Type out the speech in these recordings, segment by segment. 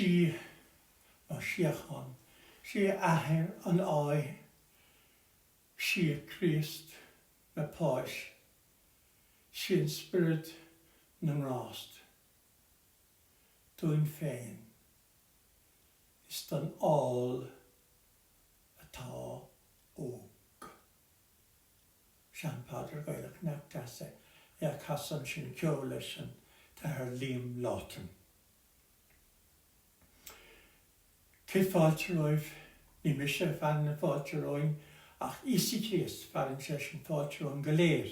sí a siachan, sí ahir an ai, sí Christ na páis, sí an spirit na rást. Dúin féin, is don all atá óg. Sean Padre Gaeilge nach tasa, casan sin ceola sin ta her lim látan. Cé fáilte roimh, ní mis sé fan na fáilte roim, ach isi Christ farin sé sin fáilte roim galéir,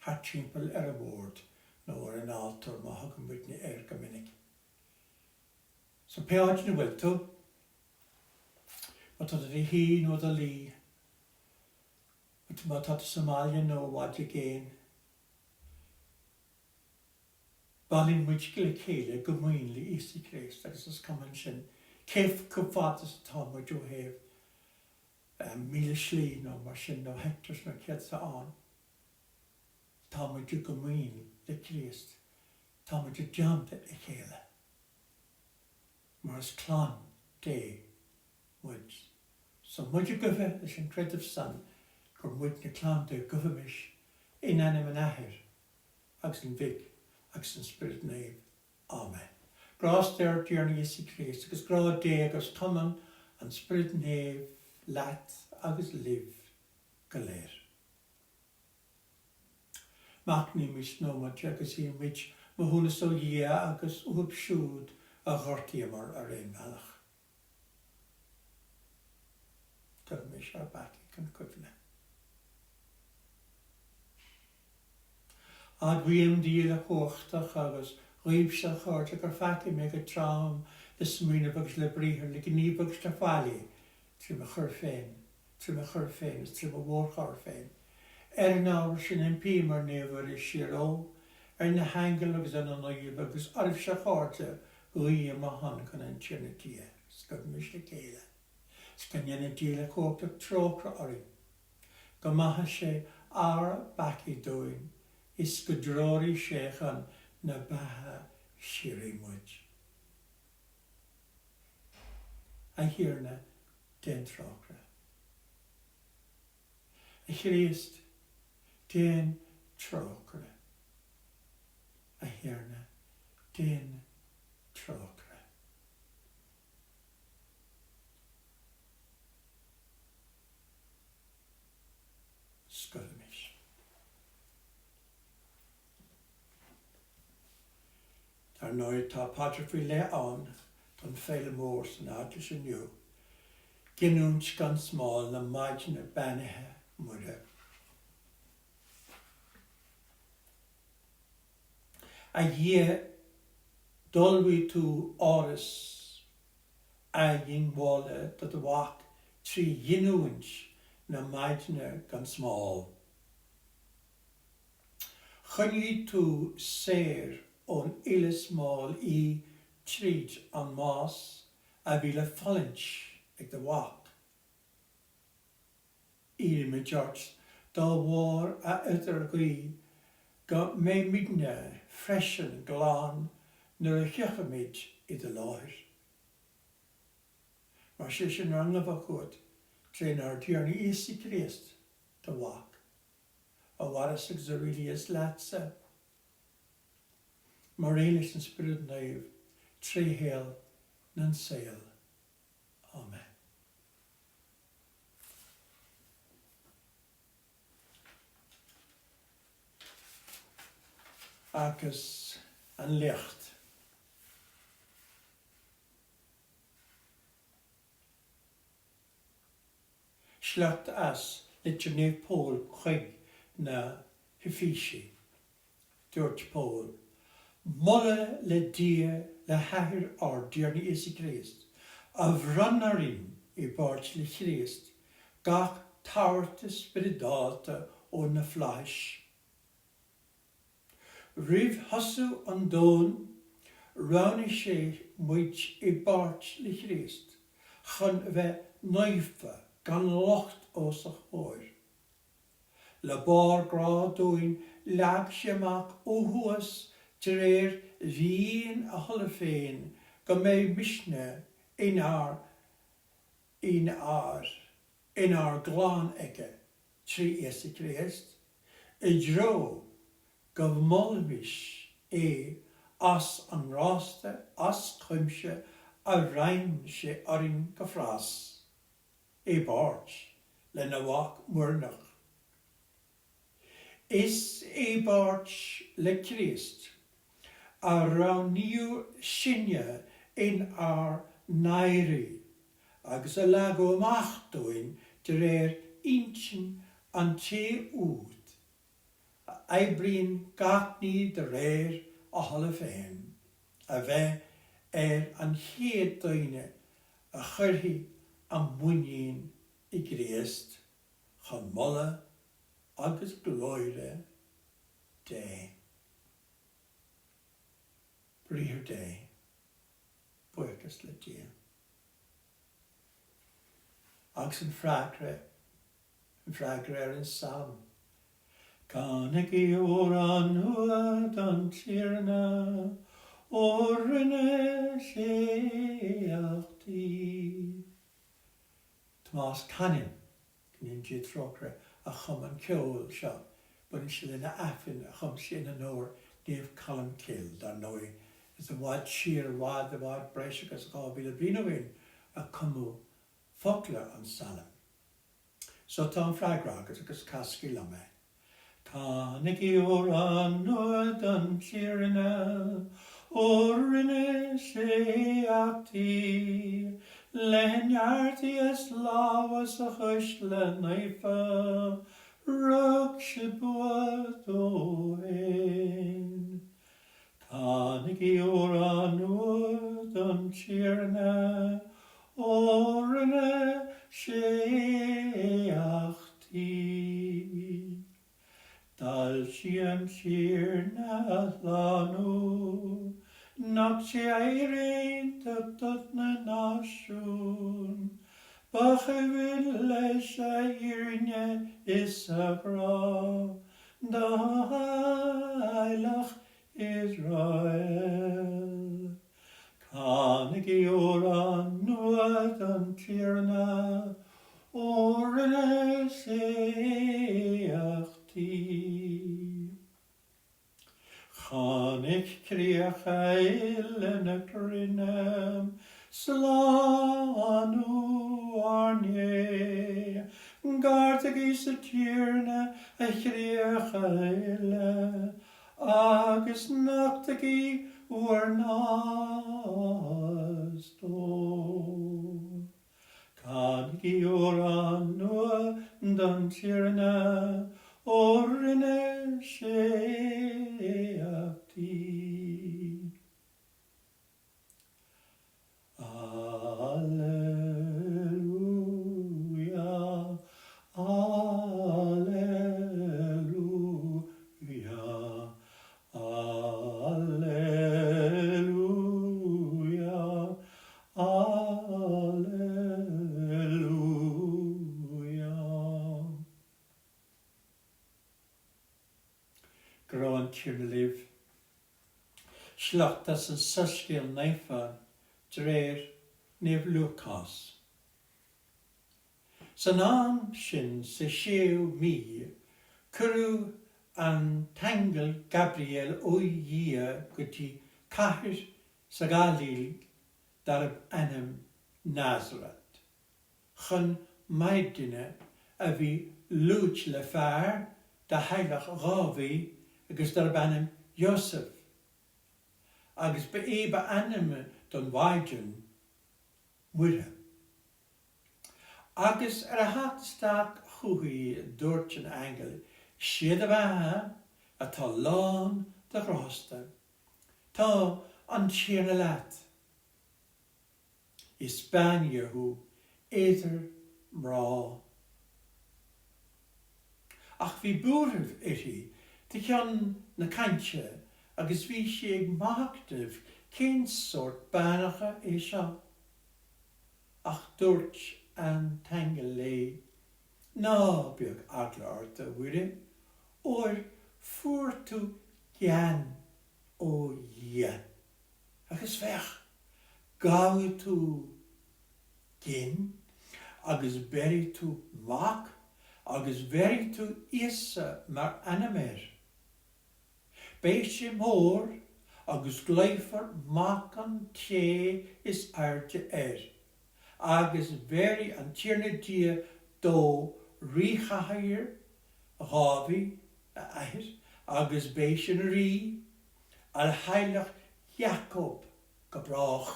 hat timpel a bord, nó an altar má hagan bwydni gominnig. So peáid na bhfuil tú, má tá í hí nó da lí, má tá Somalia nó wadja géin. Balin muid gile céile go muin li isi Christ, agus is cuman sin, céif cwfadas tá muid o hef, míle slí nó mar sin nó hectors nó ced sa an. Tá muid go muin li Christ, tá muid jamta i chéile. Mar is clan dé muid. So muid gyfe is yn credif san, gwr muid na clan dé gyfe mis, in anim yn ahir, agus yn fig, agus yn spirit nef. Amen. Gras der diarni isi Christ, agus gra dé agus toman, an spirit nef, lat, agus liv, galer. Mac ni mis no ma agus i mich, ma hwn so ia agus uhub siwd, a ghorti amor ar ein melach. Dyr mis ar baki can cyfle. A dwiem díl a chwchtach agus rhyb sy'n chort ac ar ffati meg y traum ys mwyn a bygs le brihar le gni bygs ta ffali trwy my chyrfein, ys trwy my wôr chyrfein. Nawr sy'n yn pîm ar nefyr i siro, na hangel agus yn o'i bygs arf sy'n chort Ui yma hon kan yn tjene tia, skad mysle keile. Skan jene dile kåk op tråkra ori. Gamaha se ara baki doin, iskudrori shekhan na baha shiri muj. A hirna den tråkra. A hirist den tråkra. A hirna den tråkra. Skulmish. Tar nooit ta Padre le an, dan vele moors en adjes en jou. Genoens kan smal na maidjene bannehe moeder. A je dolwi tu oris a yin wale dat de wak tri yinuins na maidne gan small. Chynni tu ser on ille small I trid an mas a vile fallinch ag de wak. Ire me George da war a utter gui ga me midne freshen glan nuair a cheachimid I de láthir. Mar sé sin rang a bhacúd, tréin ar diarni isi Christ de wak. A waras ag zarili is latsa. Mar éilis an spirit naiv, tre héal nan sail. Amen. Agus an licht. Slacht as litjene Paul chuig na hifishi. George Paul. Molle le die le hair or diarni isi Christ. Of rannarin I bart le Christ. Gach tarte spiridata o na fleisch. Riv hasu an don rauni sé muid I bart le Christ. Chan ve neufe gan locht o sa chóir. Le bar gra doin lag semak o huas Tereer wien a holle féin, go mé misne in our glán ige trí Eiscir I dro go molvis as an rásta, as chuimse a rein sé orin go frás báirt le na bhach muirnach. Is báirt le Christ a raníú sinne in our nairi agus a lago amachtóin de intin an té úd. Aifreann gachní de a thola féin, a bheith an chéad daoine a churthaí an muinneáin I Christ, chun molla agus glóire dé. Bríomh dé, buchas le dé. Agus an freagra an sam. Cánig I an nuad an tíarna, rinne sé achtaí. Tomás Canin, cyn dí trocra a chum an ceol seo, buin si le na Aifreann a chum si na nóir níomh calam cil dar nói. Is a wad siar wad a wad breis agus gábíle brínoin a cumú fogla an salam. So tá an freagra agus casci le me. Cánig an nuad an tíarna, rinne sé achtaí. Lenjarti as lavas a chuis le naifa, rug se buad o ein. Cánig an nuad an tíarna, rinne sé achtaí. Dal si an tíarna lánú, nach sé éireann tut na náisiún, bach a bhfuil leis a dhéirne is a grá, da Hailach Israel. Cánig an nuad an tíarna, rinne sé achtaí. Chánig críoch eile na crinam, sláánú arné, gártag is a tíarna a críoch eile, agus nachtag I uair nástó. Cánig an nuad an tíarna, rinne sé achtaí. Alleluia, alleluia, alleluia, alleluia. Grán tíirna Slachtas an sysgil neifa nef Lucas. San an sin sa séu mi, curú an tangel Gabriel o dhia gotí cahir sa Gaeilge dar anam Nazareth. Chun maidine a bhí lúid le fearr da Heilach Gábhaí agus dar anam Joseph. Agus ba anime don waidjun muire. Agus a hatstach chuí dúirt an angel, siad a bheithe atá lán de rásta. Tá an tíarna leat. I Spáinnearthú éidir mrá. Ach bhí búrah iti, tá ceann na cainte agus bhí sé ag machtah cén sort beannacha é seo. Ach dúirt an tangel lé, ná beag agla orta bhuire, or fuair tú gean ó dhia. Agus bheith gawe tú gin, agus beri tú mac, agus beri tú isa mar anamer. Beishe mór, agus gleifar macan té is airte agus beri an tírna dia dó ríchahair, rávi a air, agus beishe an rí, al heilig Jacob gebrach.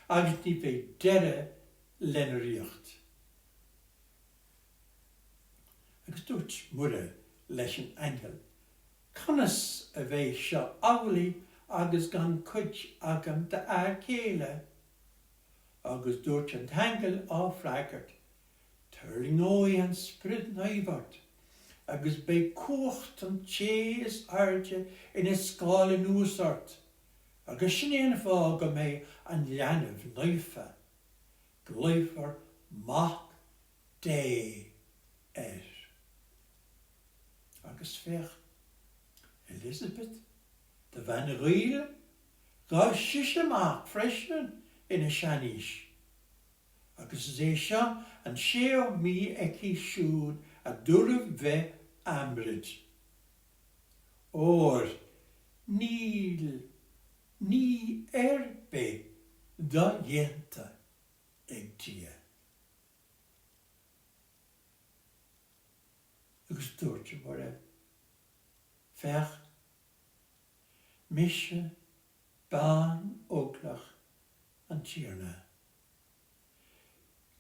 Agus ní bhé deire lenne riocht. Agus dúirt mure leis an angel. Conas a bheith seo álaí agus gan cuid agam de céile. Agus dúirt an angel áfreigart. Turling ói an sprid naivart. Agus bei cuacht an té is airde in a scála núsart. Agus sin éana fá go mé an leanamh naifa. Gleifar mach dé Agus fech Elizabeth, de van riile, ga sisemach freshen in a shanish. Agus zé seo an séo mi eki siún a durf ve amrid. Or, ní erbe da jenta ag tia. Agus dúirte mar fech, misje, baan óglach an tíarna.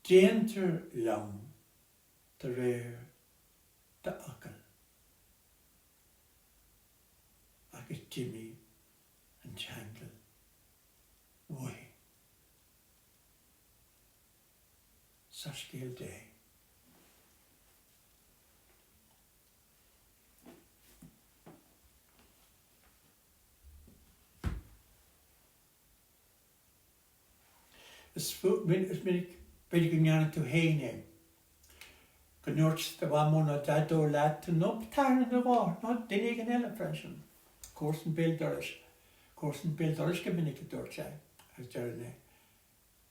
Déantar lam de réir de acal. Agus Jimmy an tangle way. Sascéil day. Is minnig beidir go ngeanna tú héine. Go nuirt de bhamóna dadó lad tú nop tarna na bhár, ná duine an eile freisin. Córsan bildoris go minnig a dúirt sé, as dearna.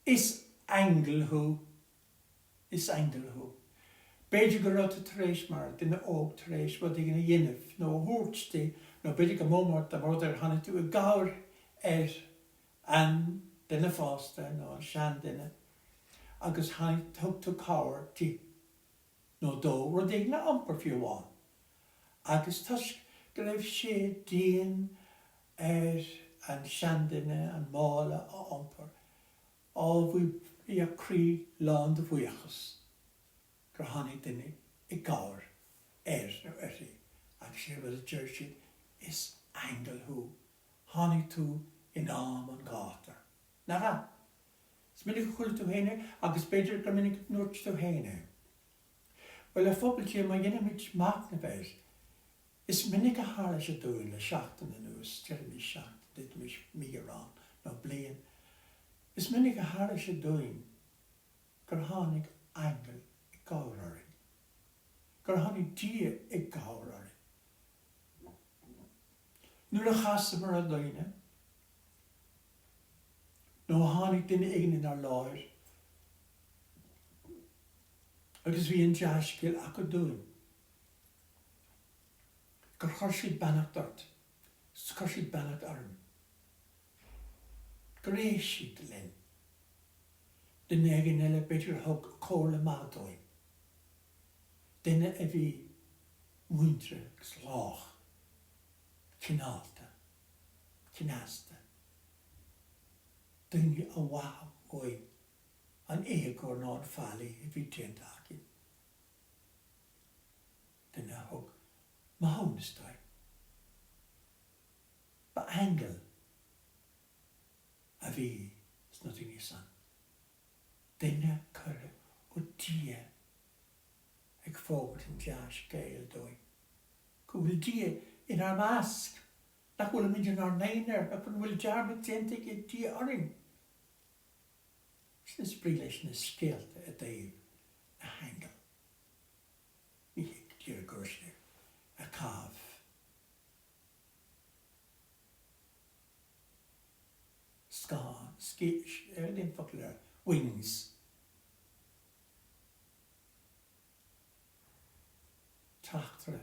Is angel hu. Beidir go rota taréis mar, dina óg taréis, wat ag na dhéanamh, nó húirtí, nó beidir go mómart a mórdar hanna tú a gáir an dina fásta, nó an sean dina. Agus hanna tug tú cáir tí, nó dó, rud ag na ampar fiúháin. Agus tas go raibh sé díon an sean dina, an mála a ampar. Bhí a crí lán de bhuiachas. Gur hanna dina I gáir nó agus sé bhfuil a deirsiad is angel hu. Hanna tú in am an gátar. Na ra. Is minnig chuil tú héine, agus beidir go minnig nuirt tú héine. Well, a fóbaltí má dhéanamid mac na bheith, is minnig a hála sé dúin le seachtain na nús, tíir mi seach, dit mis mígarán, nó blian. Is minnig a hála sé dúin, gur hánig angel I gárarí. Gur hánig dia I gárarí. Nuair a chasa mar a dúine, nó hánig duine ignin ar láir, agus bhí an deascail a go dúin. Gur chuir siad beannacht dort, chuir siad beannacht arm. Gur éis siad linn. Duine agin eile beidir thug cóla mádóin. Duine a bhí muintre slách, cinálta, cinasta. Duine a wow oi an éagor ná an fálaí a bhí téantácin. Duine a thug mahónastáid. Ba angel a bhí sna duine san. Duine cur ó dia ag fógad an deas gael dói. Go bhfuil dia in ar másc. Nach bhfuil mynd yn ar nainer, ac yn bhfuil dearmid tentig I dia orin. Sna sprí leis na scéalta a daobh a hangel. Ní hic tír a gúrsne, a cábh. Scáin. wings. Trachtere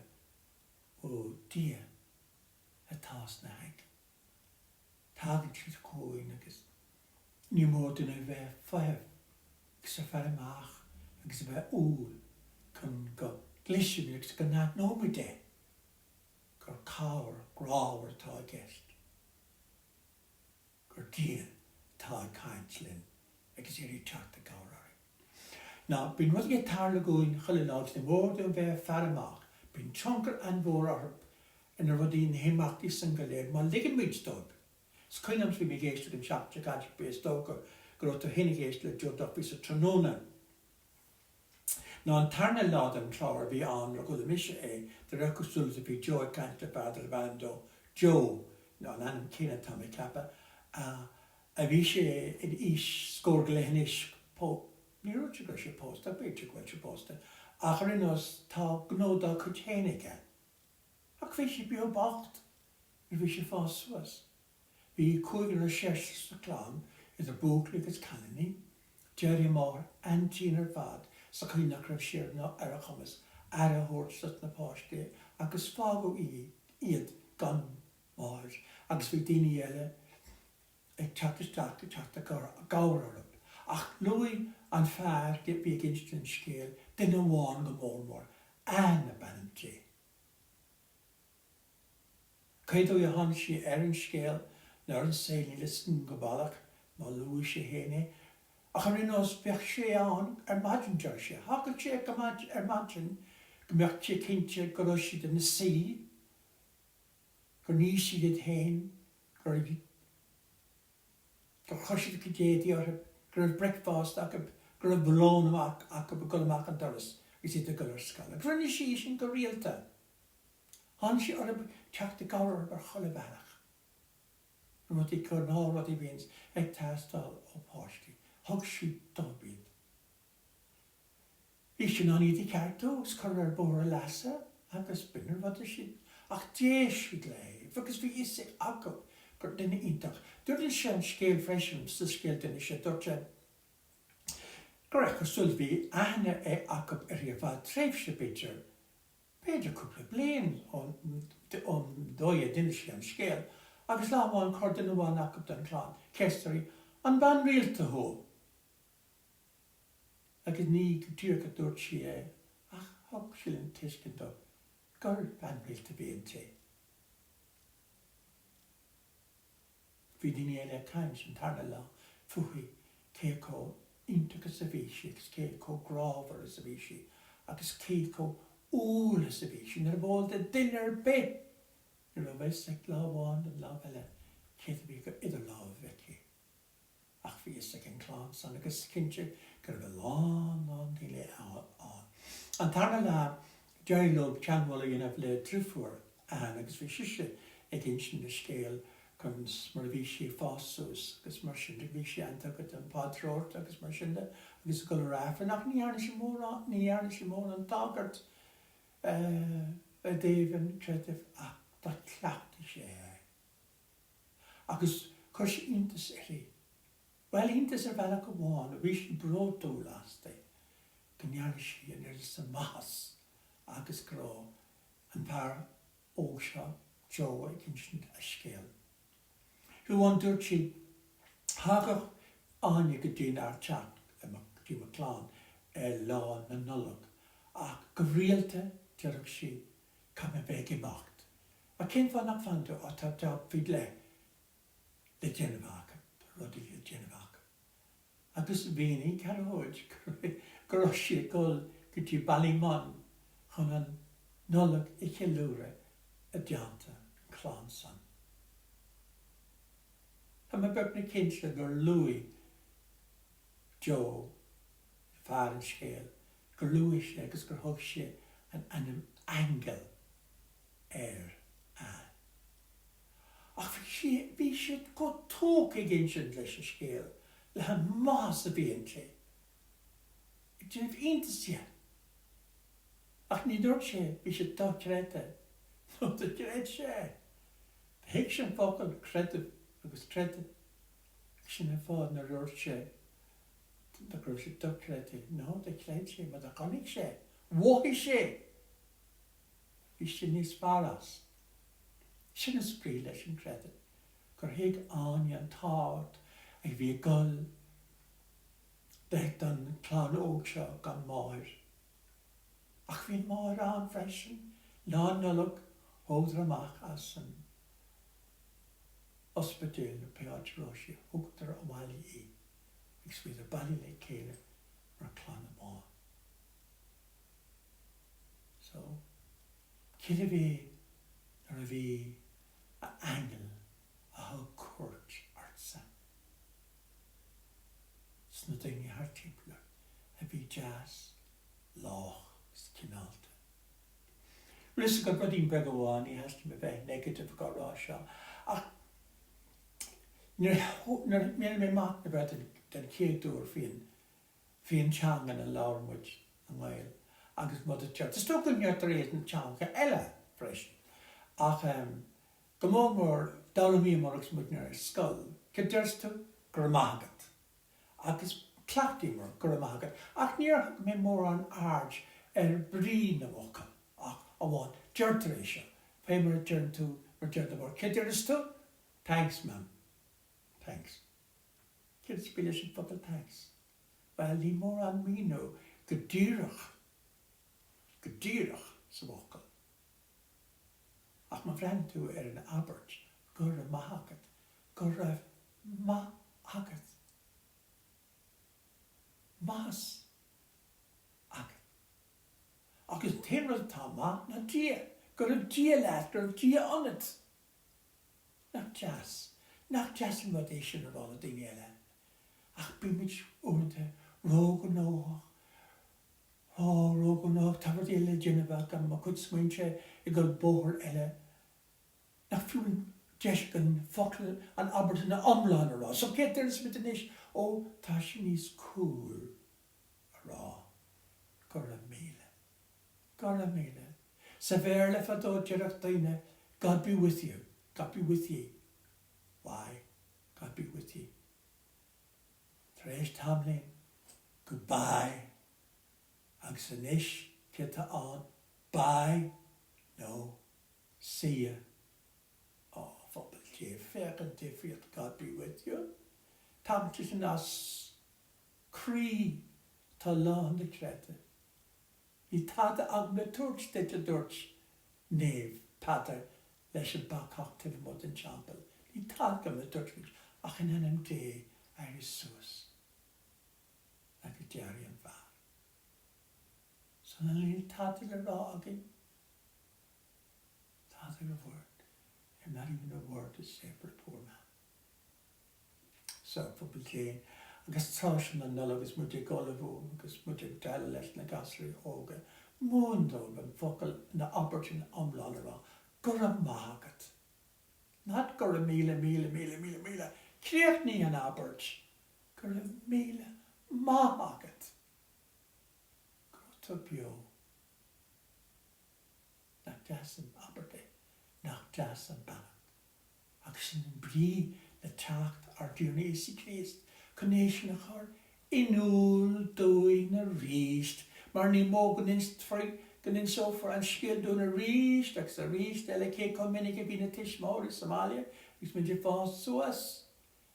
o dia a tas na haig. Tagin sydd cwyn agos. Ni mod yn ei fe ffef. Gys a fer mach. Agos a fe ŵl. Cyn go glisio mi agos gan nad no mi de. Gyr cawr, grawr ta gest. Gyr dia ta caintlin. Agos i'r i chat y gawr ar. Na, by'n wrth i tarla gwyn chylynod ni mod yn fe fer mach. By'n tionker an fôr arb. Yn yr fod i'n hymach di syngaleir. Mae'n ligyn myd stog. Sgwyn am sy'n mi geistog yn siap ag adig beth stog gyda to hyn i geistog jod off bys y tronona. Na, yn tarna lad yn llawr fi an rog oedd y misio dyr ych wswls y fi jo y cant y bad yr band o jo. Na, yn anam cyn y tam i capa. A fi eisiau yn is sgorgol hyn eich po. Ni roed i'w gwrs post, a beth i'w gwrs i'w post. Ach ar un os ta gnod o cwtienig e. Ac fi eisiau bio bocht. Fi eisiau ffoswas. Fi cwyd yn y sies y clan, ydw bwglig ys canini, Jerry Moore, and Gina Fad, sa cwyn ac rhaid siar na ar y chomas, ar y hwrt sydd na posti, ac ys fag o iad gan Moore, ac ys fi dini ele, e chat gawr o'r ymwyd. Ach lwy an ffair gyda fi gynst yn sgil, dyn yn wan gymormor, an y ban ti. Caid o i han si yn sgil, Na'r yn seil i lysyn gobalach, mae lwy si hene. Ac ar un os bech si an, imagine jar si. Hag ych si imagine, gymach si cyntio gyrosid yn y si, gyr ni si gyd hen, gyr chosid y cydedi o'r gyr breakfast ac gyr blôn ac y gylmach yn dyrys, i sydd y gyr sgal. Gyr ni si sy'n gyrielta. Han si o'r tiach dy gawr o'r chole farach. Rwy'n wedi cyrnol rwy'n wedi fynd eich tastal o posti. Hog si dobyd. Eisiau na ni wedi carto, sgwrdd bwr y lasa, ac ysbynner fod ysyn. Ach deis fi glei, fygys fi isig agor, gyr dyn ni intach. Dwi'n sy'n sgil ffresyn, sy'n sgil dyn ni sy'n dodgen. Gyr eich yswyd fi, ahna e agor yr i'r fad treif sy'n bydr. Bydr cwpl o blaen, ond doi e dyn ni sy'n sgil. Agus la wan cordyn o wan ac dan clan, cestari, an ban real to ho. Agus ni gyda'r gydwr si ach, hog sy'n yn tisgyn do, gyr ban real to fi yn te. Fi di ni ele cains yn tarna la, ffwhi, ceco intag y sefeisi, agus ceco grofer y sefeisi, agus ceco ŵl y sefeisi, nyr bod y dinner bit. Yr o feis ag la wan yn la fele, cedd fi iddo la fecu. Ach fi ysig yn clan, san agos cyntio, gyda fe lan di le on. An tarna la, Jerry Lwb chanwol yn af le drifwr, agos fi sysi ag insyn y sgil, cwns mar fi si ffosws, agos mar sy'n dy fi si antag at yn padrort, agos mar sy'n agos y gwyl raffin, ach ni arna si môr yn dagart, y def yn tredif, ach, da clapt i sé. Agus cwrs intas eri. Wel, intas fel ac o wan, a wys yn brod o las di. Gyniar si yn yr sy'n mas. Agus gro yn par ósio jo ag insint ysgil. Rwy'n dŵr si hagach anig y dyn ar chat dim y clan la na nolwg. Ac gyfrialte dyrach si cam y beg i macht. A cyn fan ac fan o tab fyd le genefag, rodi le genefag. Agus fini car hwyd, grosi gol gyda balimon, hwnna'n nolog eich lwre y dianta clan san. A mae bebna cynlla gyr lwy Joe, far yn sgil, gyr lwy eisiau, agos gyr hwg eisiau yn angel Ach fi eisiau go tóg ag einsyn leis y sgil, le han mas y fi yn ti. Dyn fi intas Ach ni dod se, fi eisiau do creda. No, dy cred se. Heg sy'n ffogl credaf, agos credaf. Sin a fád na ruir sé, da gur sé ducréte, no, da cléid sé, ma da connig sé. Wóhi sé! Bhí sin níos faras. Sin is sprí leis an creid. Gur héag áine an táhat ag bhí gol d'ag don clán óg seo gan máir. Ach bhín máir an freisin, ná nulog hódra amach as an ospidéal na peáid roisi, hugtar amhaili í. Ag svíad a bailí le céile mar clán má. So, cid a bhí ar a bhí a angel a há cuairt artsa. Sna daoine haar timpla a bhí jazz, lách, cinálta. Rys go godín beg amháin í heasta me bheith negative go rá seo. Ach, nuair mé mac na bheith den céadúr fion teangan an láirmuid an Gael. Agus mud a teart. Is tó go neart a réad an teanga eile freisin. Ach, go mór dála mí marach muid near scoil. Cedurstú gur mágat. Agus clachtí mar gur mágat. Ach níor mé mór an ard brí na bhoca. Ach, amháin, deart a réisio. Fé mar a deart tú mar deart a mór. Cedurstú? Thanks, ma'am. Thanks. Cid spíle sin fodal thanks. Wel, ní mór an mínú godíirech sa bhocail. Ach ma bhrean tú an Albert, gur a mahagat, gur a mahagat. Mas agat. Agus téimrad tá ma na dia, gur a dia leat, gur a dia onit. Nach jazz yn fod eisiau ar ôl y dyn eile. Ach bymyd wrnte, rog yn óach. Rog yn óach, tafod eile dyn efo, gan ma cwt smwyntse i gael bór eile. Nach fiwn jesgan ffocl an abert yn omlan ar ôl. So Peter ys mynd yn eich, ta si nis cŵl ar ôl. Gor a mele. Sa verle fadod jerach daine, God be with you. God be with ye. Why? God be with ye. Thresh Tamlin, goodbye. Agsanish, kita on, bye. No, see ya. Oh, fobbel je, fergen diffiult, God be with you. Tamtis in us, cree, ta lawn the crete. I tada ag me turch de te durch, neve, pater, leis y bach active mod in champel. I taka me dwrch ach yn hynny'n de ar y sŵs ac y diari yn fawr. So na li tadig y rá agin. Tadig y word. And not even a word to say for a poor man. So, for Jane, agus trashin na nul agus muid golafú, agus muid dal leis na gasri óga. Múndó ben focal na abertin omlána rá. Gur a mágat. Not gur a míle. Creach ní an abert. Gur a míle mágat. Grota bio. Nach das an aberte. Nach das an banat. Ag sin brí le tacht ar dúna Iesu Christ. Connéisian a chur inúl dúi na ríist. Mar ní mógan instfrig. Gan in sofer an sgil doen a riest, agus a riest, ele ke kom minnig bin a tishmór in Somalia, gus mynd je fast soas,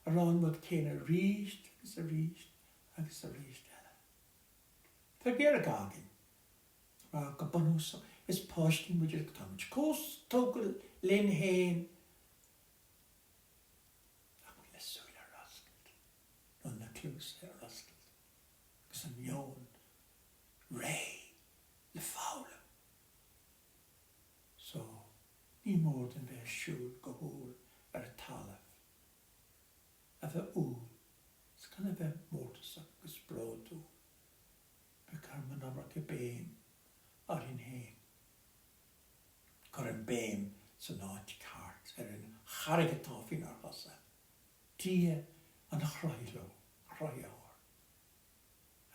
a ran mod ken a riest, agus a riest ele. Fer ger a gagin. Maar gabonus is posting moet je tamch. Kos tokel len heen. Ach moet les so la raskelt. Non na klus er raskelt. Gus an joon. Ray. Le faule. So, ní mór den bheith siúr go húr ar a talaf. A bheith úl, is gan a bheith mórtasach gus bródú. Be carman amach a béim ar in héin. Cor an béim sa náid cart ar an charigatáfin ar hosa. Dia an chrailo, chraiohar.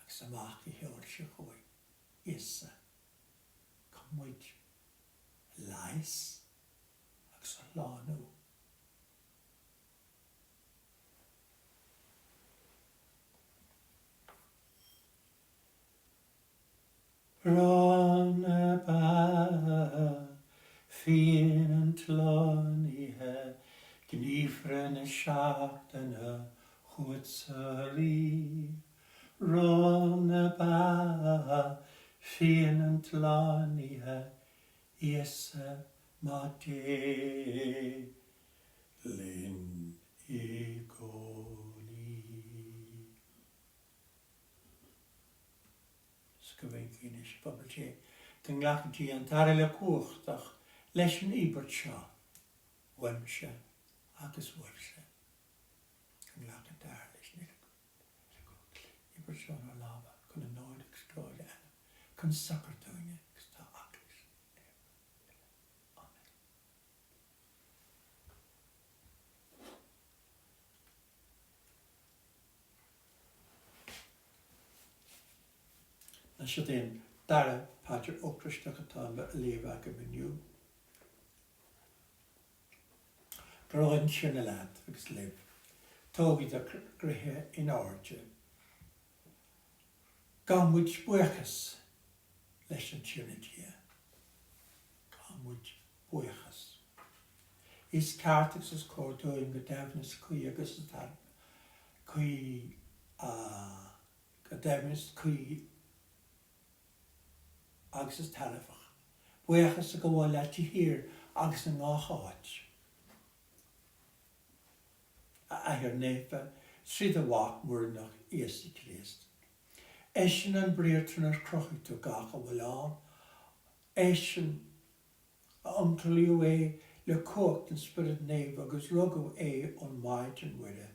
Ag samach I heol se choi. Isa. Muid lais agus a lánú. Ronna ba Fian an tlánithe Gníomhre na seachtaine chuid sa lí. Ronna ba Fian an tlánithe Iesa má dé linn I gcónaí. Sgubhain cínis pobl sé. Dyn glachatí an tar le cuachtach leis an ibert seo. Wemse agus wemse. Dyn glachat dar leis nid. Ibert seo na lava. Cwn y noed ag stroed anna. Cwn sacr dwyne. Gsta aglis. Amen. Na sydd ein dara padr ochrystach atá me leif ag y miniw. Groen sy'n y lad agos leif. Togyd a gryhe in orge. Gamwyd bwychas leis yn sy'n y dia. Gamwyd bwychas. Is cartix ys cordo yn gydefnus cwy agos y tar. Cwy gydefnus cwy agus is tarafach. Bwychas y gywal at I hir agus yn ngachach. A hir neifa sydd y wach mwrnach Iesu Christ. Eisiau yn breirtyn ar crochig to gach a wylan. Eisiau ymtliw le cocht yn spyryd neif agus rogw o'n maid yn wyre.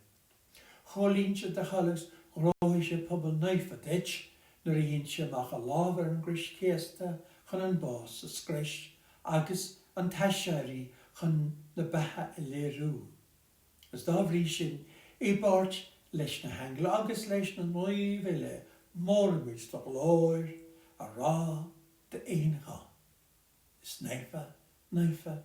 Cholyn sydd y chalags rohi sy'n pobl neif at eich Nyr un sy'n mach a lafer yn gris ceasta chan yn bos y sgris agus yn tasiari chan na baha y le rŵ. As da fri sy'n bort leis na hangla agus leis na nwy fyle morwyd da glóir a rá de einha. Is neifa, neifa,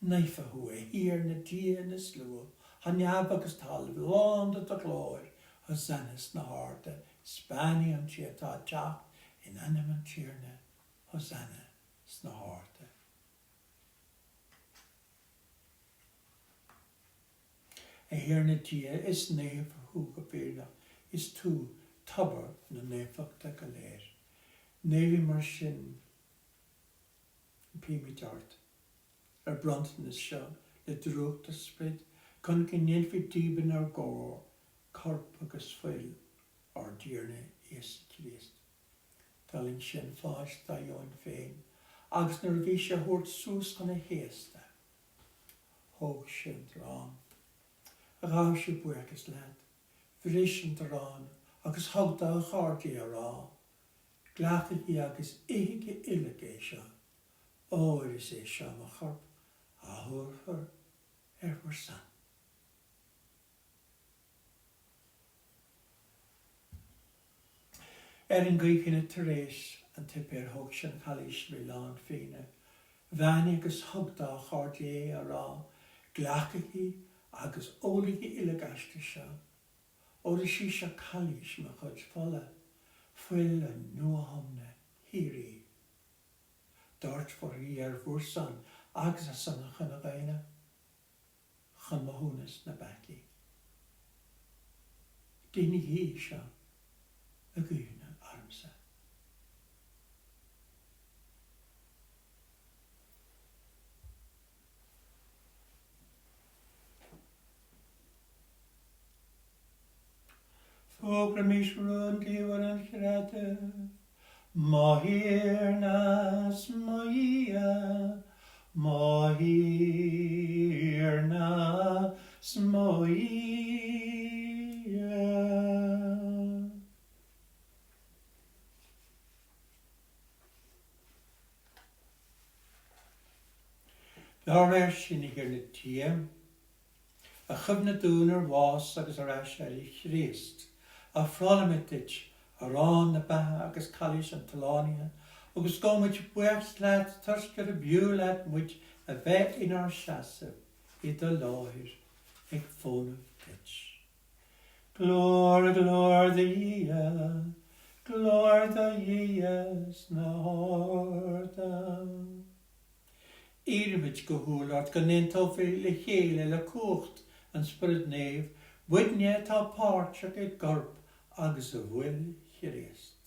neifa hwy hir na dia na slúa hanyab agus tal vlánd da glóir a zanis na harde Spani an tí atá teach in anam an tíirne Hosanna sna háirte. A hirna dia is neif húga bírna is tú tabar na neifachta go léir. Nefi mar sin pimi dart. Brontan is seo le drúcht a sprid chun gynnydd fi díban ar gór corp agus foil. Or dearne Iesu Christ. Dalin sin fáis da join féin. Agus nyr vi sé hort sús gan a héasta. Hóg sin drán. Rá sé buachas lad. Vrisin drán. Agus hogda a chardi a rá. Glachig I agus eige illige seo. Óir is seo a chorp. A hórfur for san. Yn gwychyn y Teres yn tipper hwg sy'n cael ei smilan ffeina. Fan agus hwgda chordi a rá, glachigi agus óligi ilagasti seo. O'r si sio calis ma chod fola, ffwyl yn nua homna, hiri. Dort for I fwrsan agus a sana chan a gaina. Chan mahwnas na baki. Dyni hi sio, y gwyna. Armsa. Fógra mis rún díwan an chirada, Mahir nas moia, Mahir nas moia. Dar sin I hirna tiem, a chybna dŵn was agus ar eisiau I Christ, a ffrolamitig a rán na baha agus calis an talania, agus gomwyd bwech lad tursgar a biw lad mwyd a fe in ar siasaf I dy loir ag ffôn of pitch. Glor thee, glór yes náda. Irimid go húlart go nintófi le chéile le cuacht an sprid néh, widne tá páirteach ag gorp agus a bhfuil chiréist.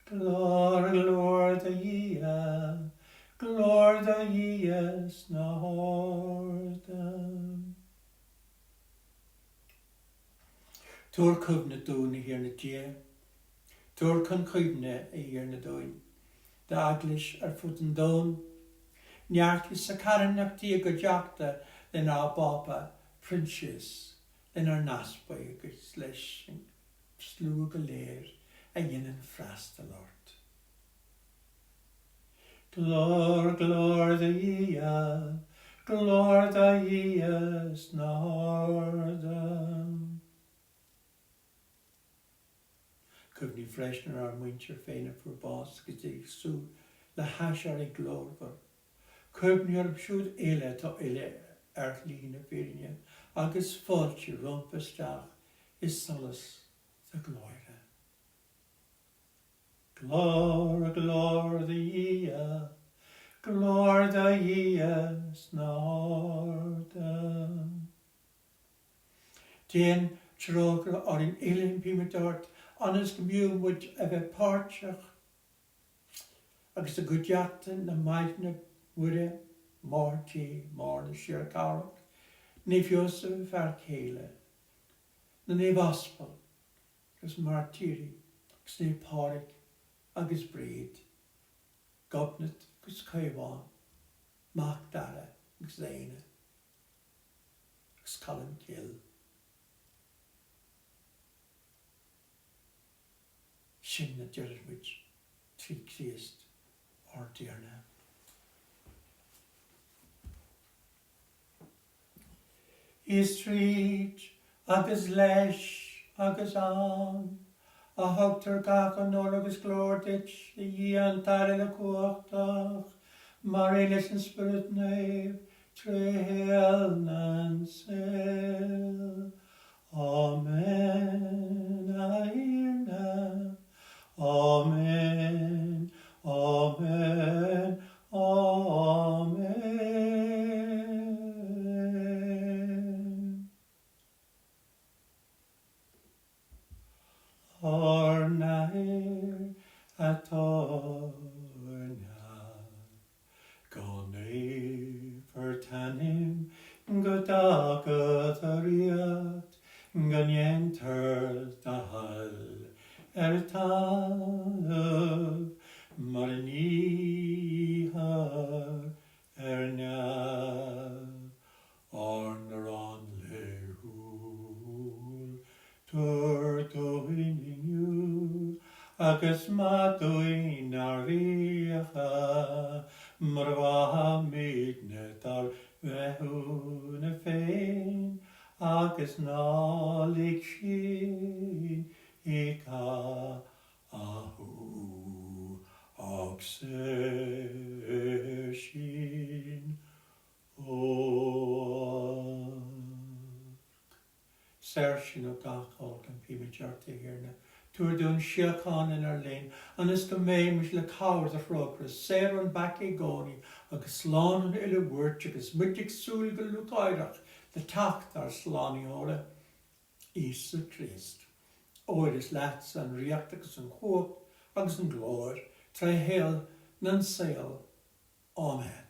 Glór yes náda. Tuair cubna dúna hir na dia, tuair chun cubna a hir na dúin, da aglis fud an dún, neartí sa carannachtaí go deachta den á bapa princess, den naspa agus leis slú go léir a dhéanaan freasta lort. Glór yes náda. Cubní freisin ar muintir féine fu bás go dtí sú le haisar ag glórgar. Cubní ar siúd éile tá éile ar lína féine agus fáilte rumpasteach is solas sa glóire. Glór yes náda. Déan trógra ar an éilin pímadart anas go miúmwood a bheith páirteach agus a go deachta na maithne muire mórtí mór na siar carach, ní fios a bheith chéile, na ní vaspal, agus martíri, agus ní páric, agus bríd, gobnat, agus caibháin, mach dara, agus léine, agus callan kill. Sin na deirmid trí Christ or dearna. Is tríd agus leis agus an, a thugtar gach an nóir agus glórdit I dhí an taire le cuachtach, mar éiles an spirit néh, tréhéal nan sil. Amen, Aifreann. Amen, amen, amen. Ar nair atorna, gan Aifreann go dagad a riad, gan yenter dahal. Tav mar níhar neamh ar an lehúil tuair doinniu agus má doin ar bhíocha mar bha midne tar bheithúna féin agus nálig sin Ika ahu oxeshin o. Sershin o gachol can pimijarti hirna. Tuair dún siacán in ar lén, anas go méimiis le cáir a frógra, séir an bacé gcónaí agus sláán ile bhuirt agus muidig súil go lutáireach le tacht ar sláání óra. Isa Christ. Oir is leats an riacht agus an chóp agus an glóir, tréhéal nan saoil. Amen.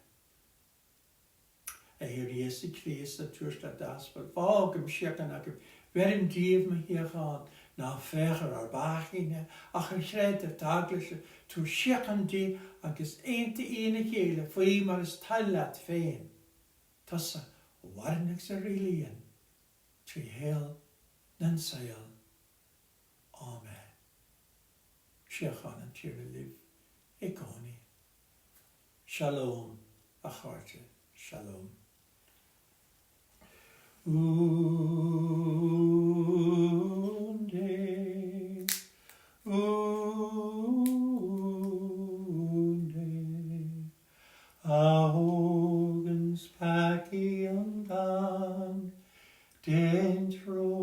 A hir Iesu Christ a tuairst a daspal, fágam siacan agam, verin díomh me hiachán, ná féchar ar bachine, ach an chréad a daglis tú siacan dí agus einta ina chéile, faoi mar is tallat féin. Tasa, warnig sa rilíon, tréhéal nan saoil. Amen. Siachan an tíre liv, Iconi. Shalom, a charte, shalom. Unde, augens paki andan, dentro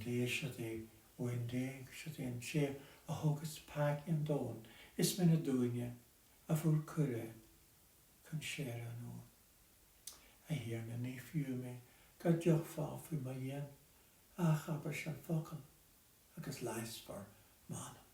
léis é Windé se an sé a thugus páic an dón. Is me na dúine a bhúr cure chun séir an ó. A hir na ní fiú me go deoch fá fú ma dhéan a chabar se focail agus leis for mána.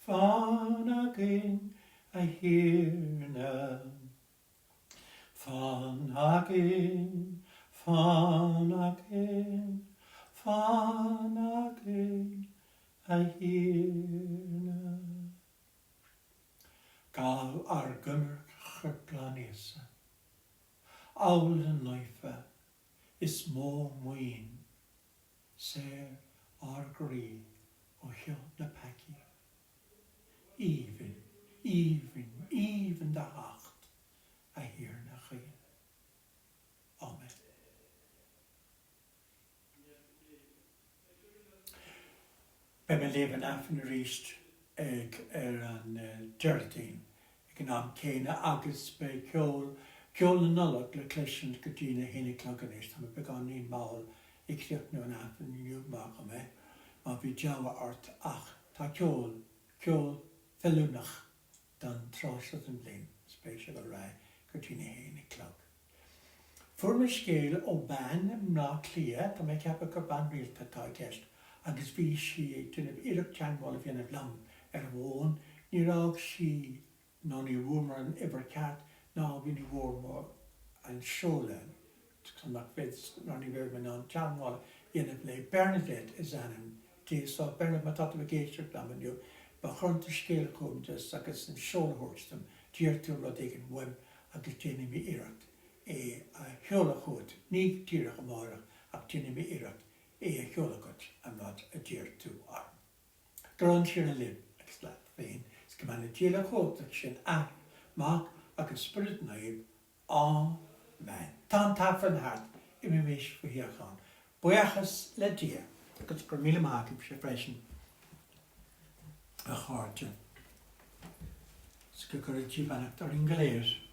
Fan agin, I hear now. Fan agin, I hear now. Gal ar gymmer chyrglanesa. Awl yn noifa is mó muin. Ser ar grí ó hill na paki. Even the hacht I hear na chin. Amen. Be me leven af yn rist ag an Geraldine. Ag an am céine agus be ceol na nolog le cleision gyda'n hynny clogan eist. Am y began ni'n mawl I creacht nu an af yn niw bach am ma fi jawa art ach ta ceol felwnach dan trosod yn blin special o rai gyda'n hynny clog. Fwr me sgéil o ban mna clia ta me cap ac o ban ril ta gest agus fi si dyn y irach tian wal fi yn y blam wôn ni rog si non I wwmr yn ibercat na fi ni wwmr yn siolen Cymach fydd rhan I fyr mynd o'n tianwal un y ble Bernadette is anam so Bernadette mae tato fe geisio glam yn yw ba chwrnt y sgil cwmdys agus yn siol hwrstum diartw rod ag yn wym agus dyn I mi irat a hiola chwyd nig dirach ymorach ac dyn I mi irat a hiola gwyd am rod y diartw arm. Gron sy'n y lib ac slat fein sgyman y diartw chwyd ac sy'n mag ac ysbryd naib Amen. Tan tafan hart I mi mish for here gaan. Boyachas le dia. Agus Pramila maak op se freshen. A hartje. Skukar het jibanak daar in geleers.